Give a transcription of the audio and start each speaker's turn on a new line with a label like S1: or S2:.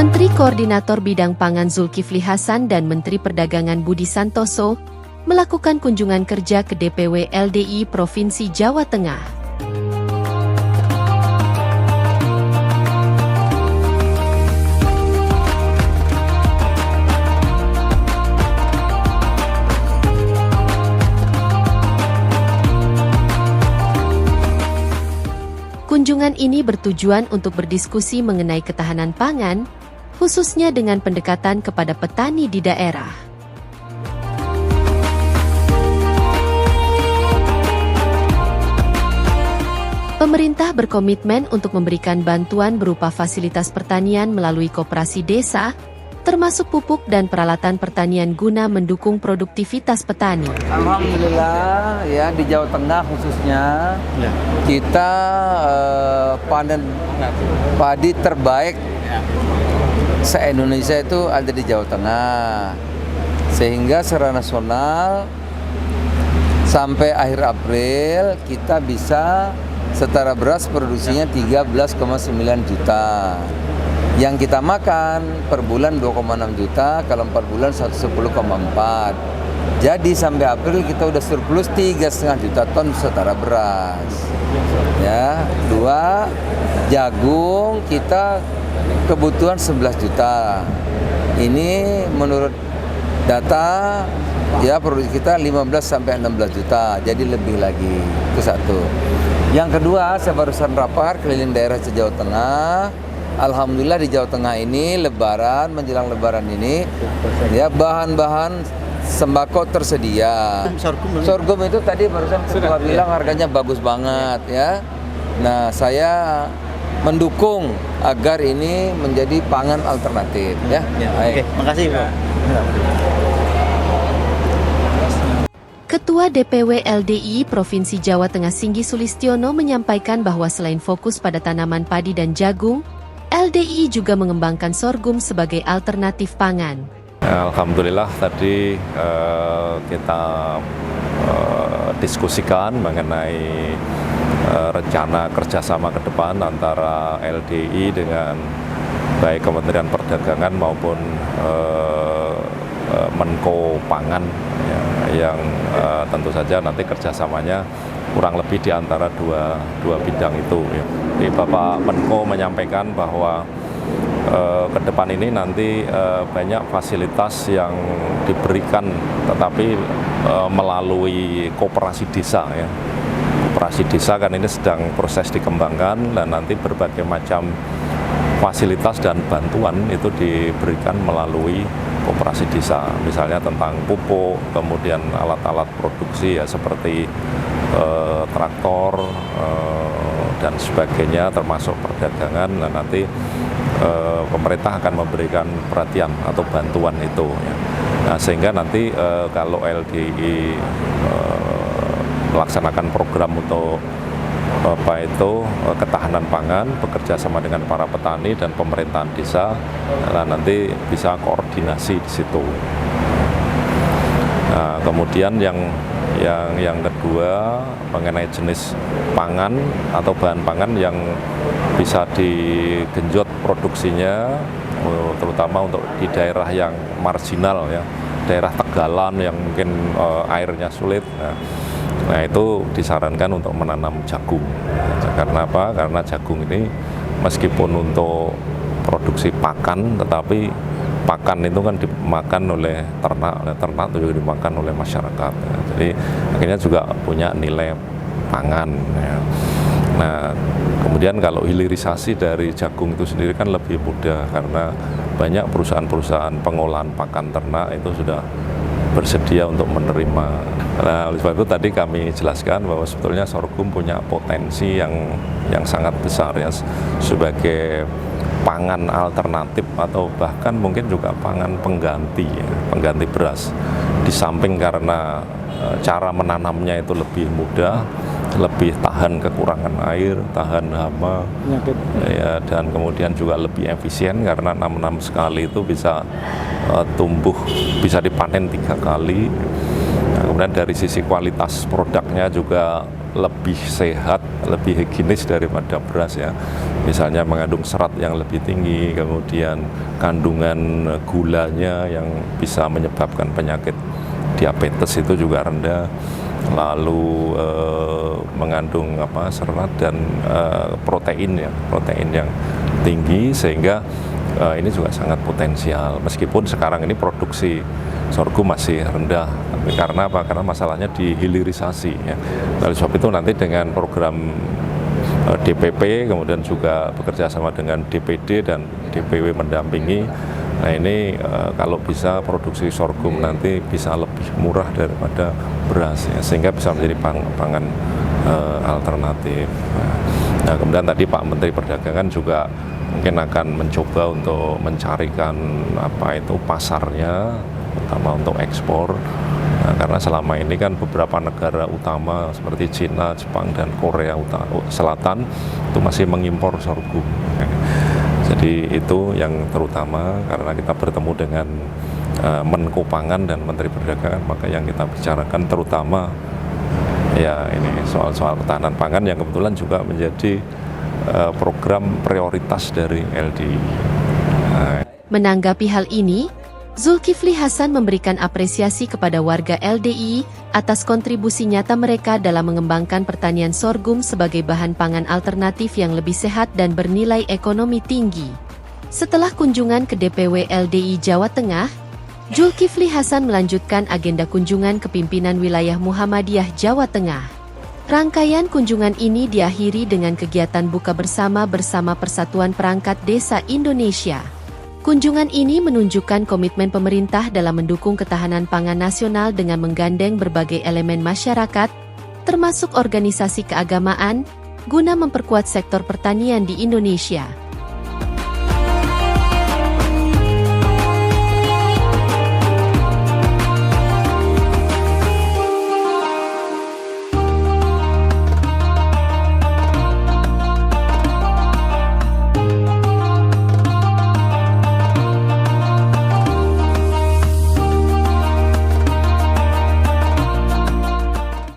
S1: Menteri Koordinator Bidang Pangan Zulkifli Hasan dan Menteri Perdagangan Budi Santoso melakukan kunjungan kerja ke DPW LDI Provinsi Jawa Tengah. Kunjungan ini bertujuan untuk berdiskusi mengenai ketahanan pangan, khususnya dengan pendekatan kepada petani di daerah. Pemerintah berkomitmen untuk memberikan bantuan berupa fasilitas pertanian melalui koperasi desa, termasuk pupuk dan peralatan pertanian guna mendukung produktivitas petani.
S2: Alhamdulillah ya, di Jawa Tengah khususnya kita panen padi terbaik se-Indonesia itu ada di Jawa Tengah. Sehingga secara nasional sampai akhir April kita bisa setara beras produksinya 13,9 juta. Yang kita makan per bulan 2,6 juta, kalau 4 bulan 10,4. Jadi sampai April kita udah surplus 3,5 juta ton setara beras. Ya, 2 jagung kita kebutuhan 11 juta. Ini menurut data ya produksi kita 15 sampai 16 juta. Jadi lebih lagi. Itu satu. Yang kedua, saya barusan rapat keliling daerah Jawa Tengah. Alhamdulillah di Jawa Tengah ini Lebaran, menjelang Lebaran ini ya bahan-bahan sembako tersedia. Sorghum itu tadi barusan Ketua bilang harganya bagus banget ya. Nah, saya mendukung agar ini menjadi pangan alternatif ya.
S3: Oke, makasih Pak.
S1: Ketua DPW LDI Provinsi Jawa Tengah Singgi Sulistiono menyampaikan bahwa selain fokus pada tanaman padi dan jagung, LDI juga mengembangkan sorghum sebagai alternatif pangan.
S4: Alhamdulillah tadi kita diskusikan mengenai rencana kerjasama ke depan antara LDI dengan baik Kementerian Perdagangan maupun Menko Pangan ya, yang tentu saja nanti kerjasamanya kurang lebih di antara dua bidang itu. Ya. Jadi Bapak Menko menyampaikan bahwa ke depan ini nanti banyak fasilitas yang diberikan, tetapi melalui koperasi desa. Ya. Koperasi desa kan ini sedang proses dikembangkan dan nanti berbagai macam fasilitas dan bantuan itu diberikan melalui koperasi desa, misalnya tentang pupuk, kemudian alat-alat produksi ya seperti traktor dan sebagainya, termasuk perdagangan. Dan nanti pemerintah akan memberikan perhatian atau bantuan itu. Ya. Nah, sehingga nanti kalau LDI melaksanakan program untuk ketahanan pangan, bekerja sama dengan para petani dan pemerintahan desa, nah, nanti bisa koordinasi di situ. Nah, kemudian yang kedua mengenai jenis pangan atau bahan pangan yang bisa digenjot produksinya, terutama untuk di daerah yang marginal ya, daerah tegalan yang mungkin airnya sulit. Nah itu disarankan untuk menanam jagung. Karena apa? Karena jagung ini meskipun untuk produksi pakan, tetapi pakan itu kan dimakan oleh ternak itu juga dimakan oleh masyarakat. Ya. Jadi akhirnya juga punya nilai pangan. Ya. Nah kemudian kalau hilirisasi dari jagung itu sendiri kan lebih mudah karena banyak perusahaan-perusahaan pengolahan pakan ternak itu sudah bersedia untuk menerima. Nah, oleh sebab itu tadi kami jelaskan bahwa sebetulnya sorghum punya potensi yang sangat besar ya sebagai pangan alternatif atau bahkan mungkin juga pangan pengganti ya, pengganti beras. Di samping karena cara menanamnya itu lebih mudah, lebih tahan kekurangan air, tahan hama, ya, dan kemudian juga lebih efisien karena nanam sekali itu bisa tumbuh, bisa dipanen 3 kali. Nah, kemudian dari sisi kualitas produknya juga lebih sehat, lebih higienis daripada beras ya. Misalnya mengandung serat yang lebih tinggi, kemudian kandungan gulanya yang bisa menyebabkan penyakit diabetes itu juga rendah, lalu mengandung serat dan protein yang tinggi, sehingga ini juga sangat potensial. Meskipun sekarang ini produksi sorghum masih rendah, tapi karena apa? Karena masalahnya di hilirisasi ya. Oleh sebab itu nanti dengan program DPP, kemudian juga bekerja sama dengan DPD dan DPW mendampingi. Nah ini kalau bisa produksi sorghum nanti bisa lebih murah daripada beras ya, sehingga bisa menjadi pangan alternatif. Nah kemudian tadi Pak Menteri Perdagangan juga mungkin akan mencoba untuk mencarikan pasarnya, terutama untuk ekspor. Nah, karena selama ini kan beberapa negara utama seperti Cina, Jepang, dan Korea Selatan itu masih mengimpor sorghum. Jadi itu yang terutama, karena kita bertemu dengan Menko Pangan dan Menteri Perdagangan, maka yang kita bicarakan terutama ya ini soal ketahanan pangan yang kebetulan juga menjadi program prioritas dari LDI.
S1: Menanggapi hal ini, Zulkifli Hasan memberikan apresiasi kepada warga LDI atas kontribusi nyata mereka dalam mengembangkan pertanian sorghum sebagai bahan pangan alternatif yang lebih sehat dan bernilai ekonomi tinggi. Setelah kunjungan ke DPW LDI Jawa Tengah, Zulkifli Hasan melanjutkan agenda kunjungan ke pimpinan wilayah Muhammadiyah Jawa Tengah. Rangkaian kunjungan ini diakhiri dengan kegiatan buka bersama Persatuan Perangkat Desa Indonesia. Kunjungan ini menunjukkan komitmen pemerintah dalam mendukung ketahanan pangan nasional dengan menggandeng berbagai elemen masyarakat, termasuk organisasi keagamaan, guna memperkuat sektor pertanian di Indonesia.